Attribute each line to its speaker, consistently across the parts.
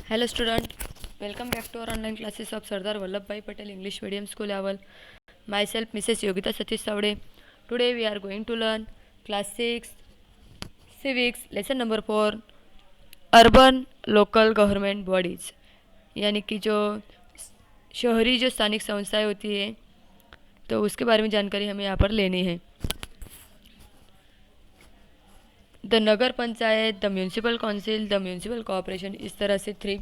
Speaker 1: Hello student, welcome back to our online classes of Sardar Vallabhbhai Patel English Medium School level. Myself Mrs. Yogita Satish Savde. Today we are going to learn class 6 civics lesson number 4 urban local government bodies, यानी कि जो शहरी जो स्थानिक संस्थाएं होती है तो उसके बारे में जानकारी हमें यहाँ पर लेनी है। The nagar panchayat, the municipal council, the municipal corporation, इस तरह से 3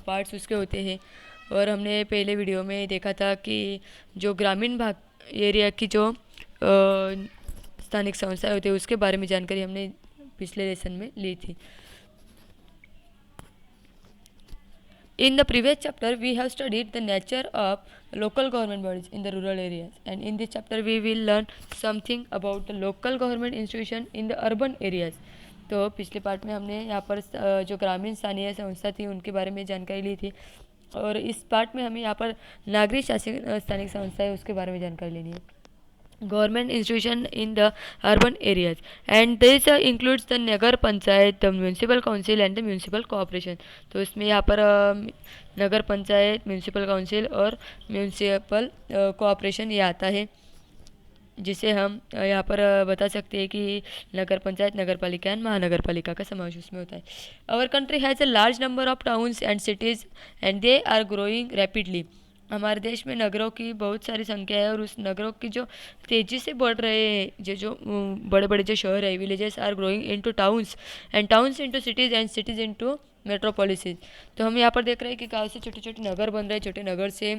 Speaker 1: पार्ट्स उसके होते हैं। और हमने पहले वीडियो में देखा था कि जो ग्रामीण भाग एरिया की जो स्थानिक संस्थाएं होती है उसके बारे में जानकारी हमने पिछले लेसन में ली थी। In the previous chapter, we have studied the nature of local government bodies in the rural areas, and in this chapter we will learn something about the local government institution in the urban areas. तो पिछले part में हमने यहाँ पर जो ग्रामीण स्थानीय संस्था थी उनके बारे में जानकारी ली थी, और इस पार्ट में हमें यहाँ पर नागरिक शासित स्थानिक संस्था है उसके बारे में जानकारी लेनी है। Government institution in the urban areas, and this includes the Nagar panchayat, the municipal council and the municipal corporation. तो इसमें यहाँ पर नगर पंचायत, म्यूनसिपल काउंसिल और म्यूनसिपल कॉरपोरेशन ये आता है, जिसे हम यहाँ पर बता सकते हैं कि नगर पंचायत, नगर पालिका एंड महानगर पालिका का समावेश उसमें होता है। Our country has a large number of towns and cities and they are growing rapidly. हमारे देश में नगरों की बहुत सारी संख्या है और उस नगरों की जो तेज़ी से बढ़ रहे हैं, जो बड़े बड़े जो शहर है, villages are growing into towns and towns into cities and cities into metropolises. तो हम यहाँ पर देख रहे हैं कि गाँव से छोटे छोटे नगर बन रहे हैं, छोटे नगर से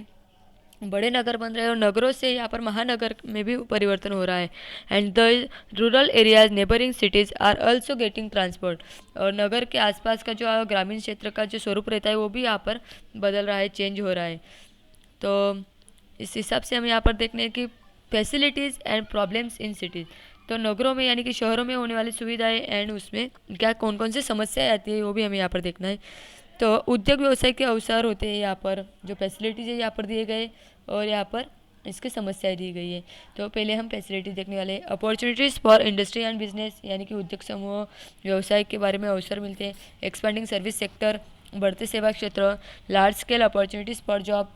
Speaker 1: बड़े नगर बन रहे हैं और नगरों से यहाँ पर महानगर में भी परिवर्तन हो रहा है। And the rural areas neighbouring cities are also getting transport. और नगर के आसपास का जो ग्रामीण क्षेत्र का जो स्वरूप रहता है वो भी यहाँ पर बदल रहा है, चेंज हो रहा है। तो इस हिसाब से हम यहाँ पर देखने कि facilities and problems in cities, तो नगरों में यानी कि शहरों में होने वाली सुविधाएं एंड उसमें क्या कौन कौन सी समस्याएं आती है वो भी हमें यहाँ पर देखना है। तो उद्योग व्यवसाय के अवसर होते हैं यहाँ पर, जो फैसिलिटीज़ है यहाँ पर दिए गए और यहाँ पर इसकी समस्याएं दी गई है। तो पहले हम फैसिलिटीज़ देखने वाले हैं। Opportunities for industry and business, यानी कि उद्योग समूह व्यवसाय के बारे में अवसर मिलते हैं। एक्सपेंडिंग सर्विस सेक्टर, बढ़ते सेवा क्षेत्र। Large scale opportunities for job,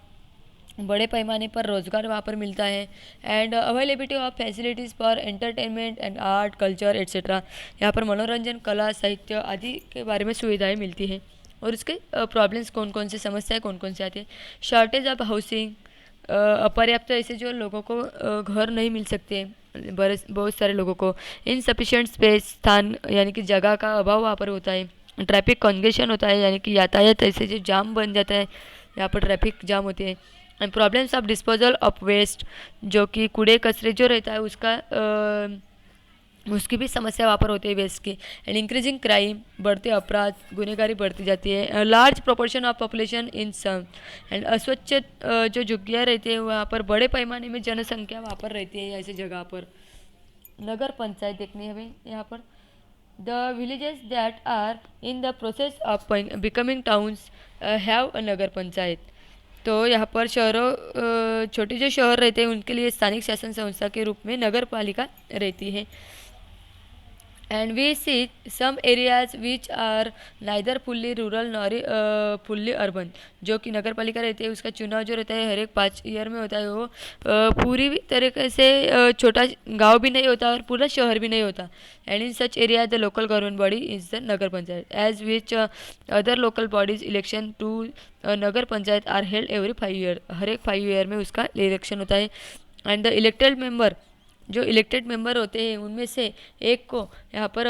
Speaker 1: बड़े पैमाने पर रोज़गार वहाँ पर मिलता है। And availability of facilities for entertainment and art culture etcetera, यहाँ पर मनोरंजन, कला, साहित्य आदि के बारे में सुविधाएं मिलती हैं। और इसके प्रॉब्लम्स कौन कौन से, समस्याएं कौन कौन सी आती है। शॉर्टेज ऑफ हाउसिंग, अपर्याप्त ऐसे जो लोगों को घर नहीं मिल सकते, बहुत सारे लोगों को। इनसफिशिएंट स्पेस, स्थान यानी कि जगह का अभाव वहाँ पर होता है। ट्रैफिक कंजेशन होता है, यानी कि यातायात ऐसे जो जाम बन जाता है, यहाँ पर ट्रैफिक जाम होते हैं। And problems of disposal of waste, जो कि कूड़े कचरे जो रहता है उसका उसकी भी समस्या वहाँ पर होती है, वेस्ट की। एंड इंक्रीजिंग क्राइम, बढ़ते अपराध, गुनहगारी बढ़ती जाती है। Large proportion of population in some, and अस्वच्छ जो झुग्गियाँ रहती है वहाँ पर बड़े पैमाने में जनसंख्या वहाँ पर रहती है ऐसी जगह पर। नगर पंचायत देखनी है हमें यहाँ पर। The villages that are in the process of becoming towns have a nagar panchayat. तो यहाँ पर शहरों, छोटे जो शहर रहते हैं उनके लिए स्थानिक शासन संस्था के रूप में नगर पालिका रहती है। And we see some areas which are neither fully rural nor fully urban, जो कि नगर पालिका रहती है उसका चुनाव जो रहता है हर एक 5 ईयर में होता है। वो पूरी तरीके से छोटा गांव भी नहीं होता और पूरा शहर भी नहीं होता। And in such area the local government body is the nagar panchayat, as which other local bodies election to nagar panchayat are held every 5 year, हर एक 5 ईयर में उसका इलेक्शन होता है। एंड द इलेक्टेड मेंबर, जो इलेक्टेड मेंबर होते हैं उनमें से एक को यहाँ पर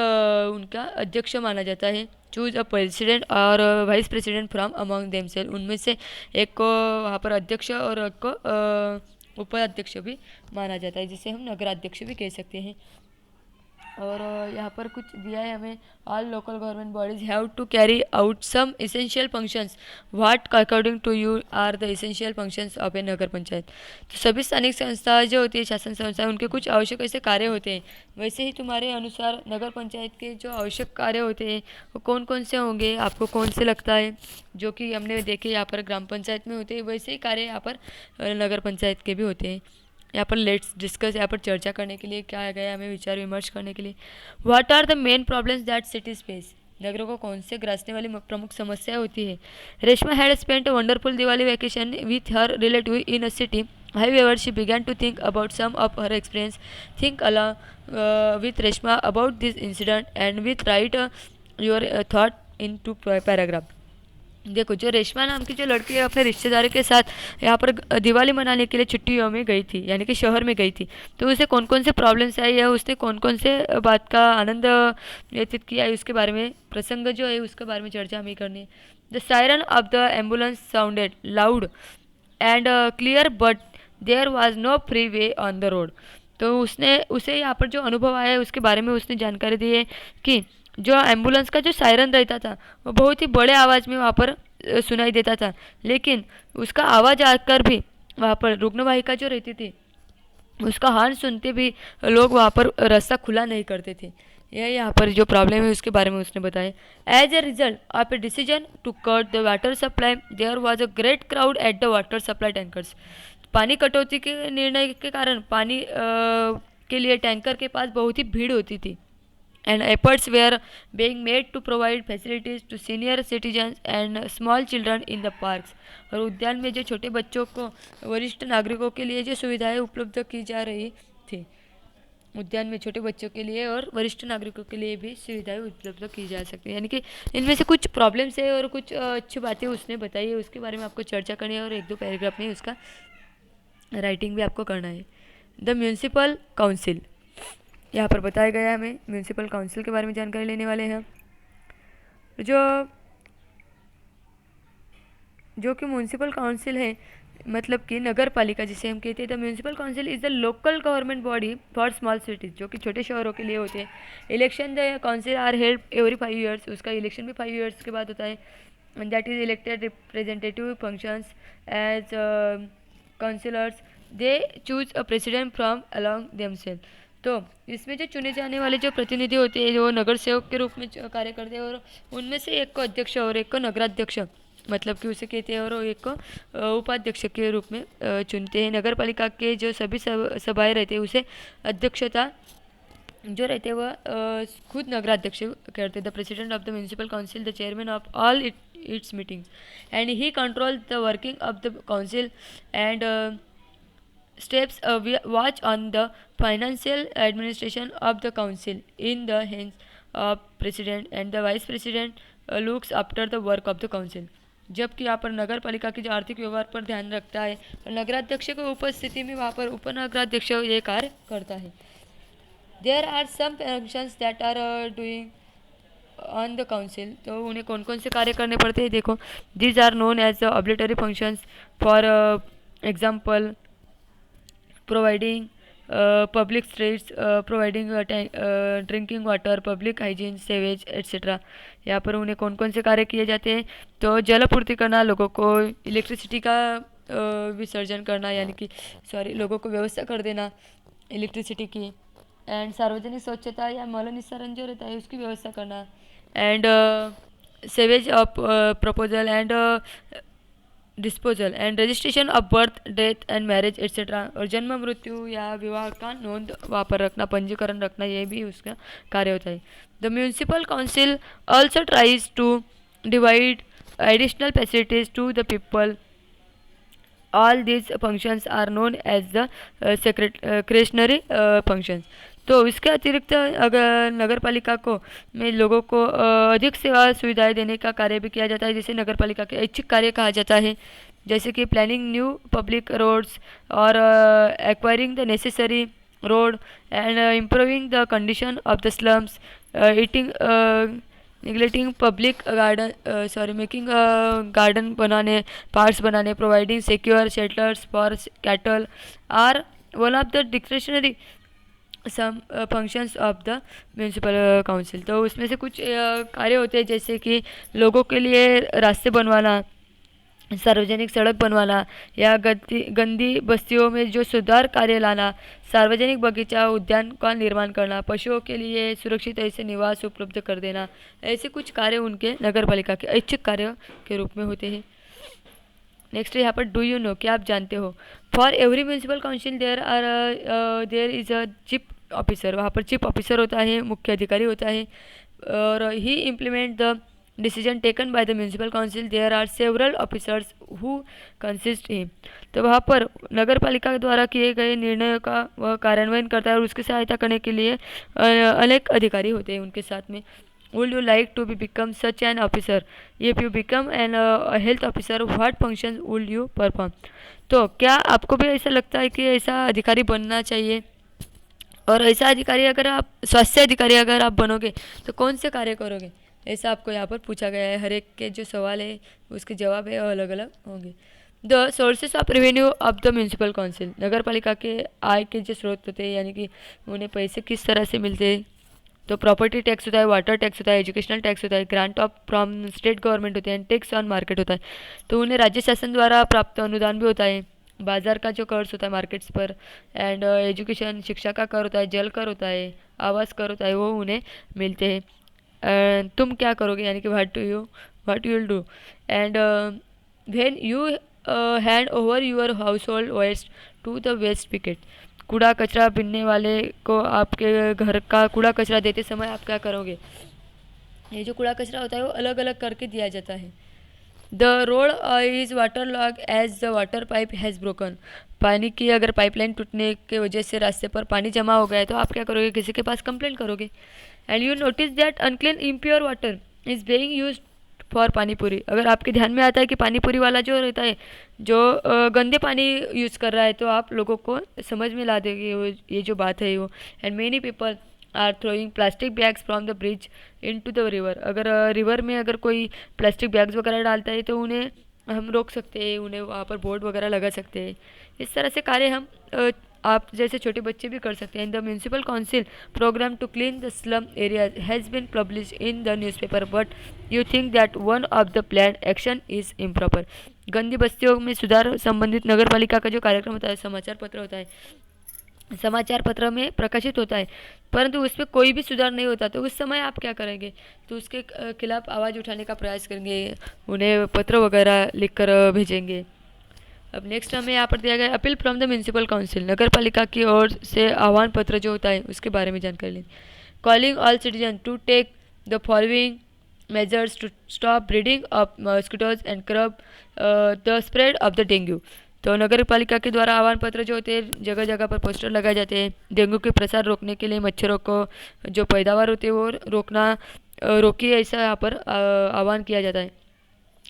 Speaker 1: उनका अध्यक्ष माना जाता है। चूज अ प्रेसिडेंट और vice president from among themself, उनमें से एक को वहाँ पर अध्यक्ष और एक को उपाध्यक्ष भी माना जाता है, जिसे हम नगराध्यक्ष भी कह सकते हैं। और यहाँ पर कुछ दिया है हमें। All local government bodies have to carry out some essential functions, what according to you are the essential functions of a nagar panchayat. तो सभी स्थानिक संस्थाएं जो होती है, शासन संस्थाएं, उनके कुछ आवश्यक ऐसे कार्य होते हैं। वैसे ही तुम्हारे अनुसार नगर पंचायत के जो आवश्यक कार्य होते हैं वो कौन कौन से होंगे, आपको कौन से लगता है। जो कि हमने देखे यहाँ पर ग्राम पंचायत में होते हैं, वैसे ही कार्य यहाँ पर नगर पंचायत के भी होते हैं। यहाँ पर लेट्स डिस्कस, यहाँ पर चर्चा करने के लिए क्या आ गया हमें, विचार विमर्श करने के लिए। What are the main problems that cities face, नगरों को कौन से ग्रासने वाली प्रमुख समस्याएं होती है। Reshma had spent a wonderful Diwali vacation with her relative in a city. However, she began to think about some of her experience. Think along with Reshma about this incident and with write your thought into paragraph. देखो, जो रेशमा नाम की जो लड़की है अपने रिश्तेदार के साथ यहाँ पर दिवाली मनाने के लिए छुट्टियों में गई थी, यानी कि शहर में गई थी, तो उसे कौन कौन से प्रॉब्लम्स आई है, उसने कौन कौन से बात का आनंद व्यतीत किया है, उसके बारे में प्रसंग जो है उसके बारे में चर्चा हमें करनी है. The siren of the ambulance sounded loud and clear but there was no free way on the road. तो उसे यहाँ पर जो अनुभव आया है उसके बारे में उसने जानकारी दी है कि जो एम्बुलेंस का जो सायरन रहता था वो बहुत ही बड़े आवाज़ में वहाँ पर सुनाई देता था, लेकिन उसका आवाज़ आकर भी वहाँ पर रुग्णवाहिका जो रहती थी उसका हॉर्न सुनते भी लोग वहाँ पर रास्ता खुला नहीं करते थे. यह यहाँ पर जो प्रॉब्लम है उसके बारे में उसने बताया. As a result of a decision to cut the water supply there was a great crowd at the water supply tankers. पानी कटौती के निर्णय के कारण पानी के लिए टैंकर के पास बहुत ही भीड़ होती थी. And efforts were being made to provide facilities to senior citizens and small children in the parks. और उद्यान में जो छोटे बच्चों को, वरिष्ठ नागरिकों के लिए जो सुविधाएं उपलब्ध की जा रही थी, उद्यान में छोटे बच्चों के लिए और वरिष्ठ नागरिकों के लिए भी सुविधाएं उपलब्ध की जा सकती हैं. यानी कि इनमें से कुछ प्रॉब्लम्स है और कुछ अच्छी बातें उसने बताई है, उसके बारे में आपको चर्चा करनी है और एक दो पैराग्राफ में उसका राइटिंग भी आपको करना है. द म्यूनसिपल काउंसिल, यहाँ पर बताया गया है हमें म्यूनसिपल काउंसिल के बारे में जानकारी लेने वाले हैं. जो कि म्यूनसिपल काउंसिल है मतलब कि नगर पालिका जिसे हम कहते हैं. The municipal council is the local government body for small cities, जो कि छोटे शहरों के लिए होते हैं. Election the council are held every 5 years, उसका इलेक्शन भी 5 ईयर्स के बाद होता है. And that is elected representative functions as councillors. They choose a president from along themself. तो इसमें जो चुने जाने वाले जो प्रतिनिधि होते हैं जो नगर सेवक के रूप में कार्य करते हैं, और उनमें से एक को अध्यक्ष और एक को नगराध्यक्ष मतलब कि उसे कहते हैं, और एक को उपाध्यक्ष के रूप में चुनते हैं. नगर पालिका के जो सभी सभाएं रहते हैं उसे अध्यक्षता जो रहते हैं वह खुद नगराध्यक्ष करते हैं. The president of the municipal council the chairman of all it's meetings and he control the working of the council and steps watch on the financial administration of the council in the hands of president and the vice president looks after the work of the council. जबकि यहाँ पर नगर पालिका की जो आर्थिक व्यवहार पर ध्यान रखता है और नगराध्यक्ष की उपस्थिति में वहाँ पर उपनगराध्यक्ष ये कार्य करता है. There are some functions that are doing on the council. तो उन्हें कौन कौन से कार्य करने पड़ते हैं देखो. These are known as the obligatory functions. For example providing public streets, providing drinking water, public hygiene, sewage etcetera. यहाँ पर उन्हें कौन कौन से कार्य किए जाते हैं तो जल आपूर्ति करना, लोगों को इलेक्ट्रिसिटी का विसर्जन करना, यानी कि लोगों को व्यवस्था कर देना इलेक्ट्रिसिटी की. एंड सार्वजनिक स्वच्छता या मल निस्सारण जो रहता है उसकी व्यवस्था करना. And sewage of proposal and disposal and registration of birth, death and marriage etcetera. और जन्म, मृत्यु या विवाह का नोंद वहाँ पर रखना, पंजीकरण रखना, ये भी उसका कार्य होता है. The municipal council also tries to divide additional facilities to the people. All these functions are known as the discretionary functions. तो इसके अतिरिक्त अगर नगर पालिका को में लोगों को अधिक सेवा सुविधाएं देने का कार्य भी किया जाता है, जिसे नगर पालिका के ऐच्छिक कार्य कहा जाता है. जैसे कि प्लानिंग न्यू पब्लिक रोड्स और acquiring the necessary road and improving the condition of the slums, eating neglecting public garden making garden बनाने, पार्क्स बनाने, providing secure shelters for cattle are one of the discretionary some functions of the municipal council. तो उसमें से कुछ कार्य होते हैं जैसे कि लोगों के लिए रास्ते बनवाना, सार्वजनिक सड़क बनवाना या गंदी बस्तियों में जो सुधार कार्य लाना, सार्वजनिक बगीचा उद्यान का निर्माण करना, पशुओं के लिए सुरक्षित ऐसे निवास उपलब्ध कर देना. ऐसे कुछ कार्य उनके नगर पालिका के ऐच्छिक कार्य के रूप में होते हैं. नेक्स्ट यहाँ पर डू यू नो, क्या आप जानते हो. For every municipal council there is a chief officer. वहाँ पर चीफ ऑफिसर होता है, मुख्य अधिकारी होता है. और he implement the decision taken by the municipal council, there are several officers who consist him. तो वहाँ पर नगर पालिका द्वारा किए गए निर्णयों का वह कार्यान्वयन करता है और उसकी सहायता करने के लिए अनेक अधिकारी होते हैं उनके साथ में। Would you like to be become such an officer? If you become an health officer, what function would you perform? तो क्या आपको भी ऐसा लगता है कि ऐसा अधिकारी बनना चाहिए? और ऐसा अधिकारी अगर आप स्वास्थ्य अधिकारी अगर आप बनोगे तो कौन से कार्य करोगे? ऐसा आपको यहाँ पर पूछा गया है। हर एक के जो सवाल है उसके जवाब है अलग अलग होंगे। The sources of revenue of the municipal council, नगर पालिका के आय के जो स्रोत होते हैं यानी कि उन्हें पैसे किस तरह से मिलते हैं। तो प्रॉपर्टी टैक्स होता है, वाटर टैक्स होता है, एजुकेशनल टैक्स होता है, grant of from state government होते हैं, टैक्स ऑन मार्केट होता है। तो उन्हें राज्य शासन द्वारा प्राप्त अनुदान भी होता है। बाजार का जो कर्ज होता है मार्केट्स पर, एंड एजुकेशन शिक्षा का कर होता है, जल कर होता है, आवास कर होता है, वो उन्हें मिलते हैं। तुम क्या करोगे यानी कि what you will do? And when you hand over your household waste to the waste picker, कूड़ा कचरा बीनने वाले को आपके घर का कूड़ा कचरा देते समय आप क्या करोगे? ये जो कूड़ा कचरा होता है वो अलग अलग करके दिया जाता है। The road is water log as the water pipe has broken, पानी की अगर पाइपलाइन टूटने की वजह से रास्ते पर पानी जमा हो गया है तो आप क्या करोगे? किसी के पास कंप्लेंट करोगे। And you notice that unclean impure water is being used for panipuri, अगर आपके ध्यान में आता है कि पानीपुरी वाला जो रहता है जो गंदे पानी यूज़ कर रहा है तो आप लोगों को समझ में ला देगी ये जो बात है वो। And many people are throwing plastic bags from the bridge into the river, अगर रिवर में अगर कोई प्लास्टिक बैग्स वगैरह डालता है तो उन्हें हम रोक सकते हैं, उन्हें वहाँ पर बोर्ड वगैरह लगा सकते हैं। इस तरह से कार्य हम आप जैसे छोटे बच्चे भी कर सकते हैं। The municipal council programme to clean the slum area has been publish in the newspaper, but you think that one of the plan action is improper. गंदी बस्तियों में सुधार संबंधित नगर पालिका का जो कार्यक्रम होता है, समाचार पत्र होता है, समाचार पत्र में प्रकाशित होता है, परंतु उसमें कोई भी सुधार नहीं होता, तो उस समय आप क्या करेंगे? तो उसके खिलाफ आवाज़ उठाने का प्रयास करेंगे, उन्हें पत्र वगैरह लिखकर भेजेंगे। अब नेक्स्ट हमें यहाँ पर दिया गया appeal from the municipal council, नगर पालिका की ओर से आह्वान पत्र जो होता है उसके बारे में जानकारी लें। Calling all citizen to take the following measures to stop breeding of mosquitoes and curb the spread of the dengue. तो नगर पालिका के द्वारा आह्वान पत्र जो होते हैं जगह जगह पर पोस्टर लगाए जाते हैं, डेंगू के प्रसार रोकने के लिए मच्छरों को जो पैदावार होती है वो रोकिए, ऐसा यहाँ पर आह्वान किया जाता है।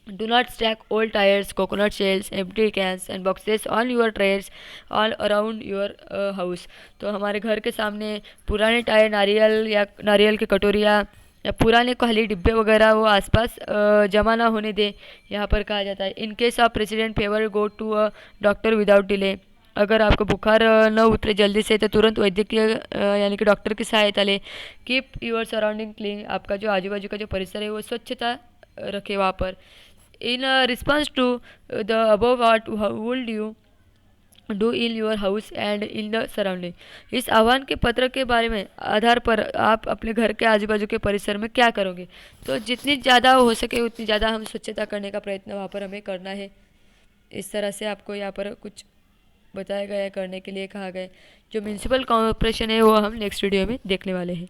Speaker 1: Do not stack old tires, coconut shells, empty cans and boxes on your trays all around your house। तो हमारे घर के सामने पुराने टायर, नारियल की कटोरियाँ या पुराने खाली डिब्बे वगैरह वो आसपास जमा ना होने दें, यहाँ पर कहा जाता है। In case of president fever go to a doctor without delay, अगर आपको बुखार न उतरे जल्दी से तो तुरंत वैद्यकीय यानी कि डॉक्टर की सहायता लें। कीप योर सराउंडिंग क्लीन, आपका जो आजू बाजू का जो परिसर है वो स्वच्छता रखें वहाँ पर। In response to the above, what would you do in your house and in the surrounding? इस आह्वान के पत्र के बारे में आधार पर आप अपने घर के आजू बाजू के परिसर में क्या करोगे? तो जितनी ज़्यादा हो सके उतनी ज़्यादा हम स्वच्छता करने का प्रयत्न वहाँ पर हमें करना है। इस तरह से आपको यहाँ पर कुछ बताया गया है, करने के लिए कहा गया है। जो म्यूनसिपल कॉर्पोरेशन है वो हम नेक्स्ट वीडियो में देखने वाले हैं।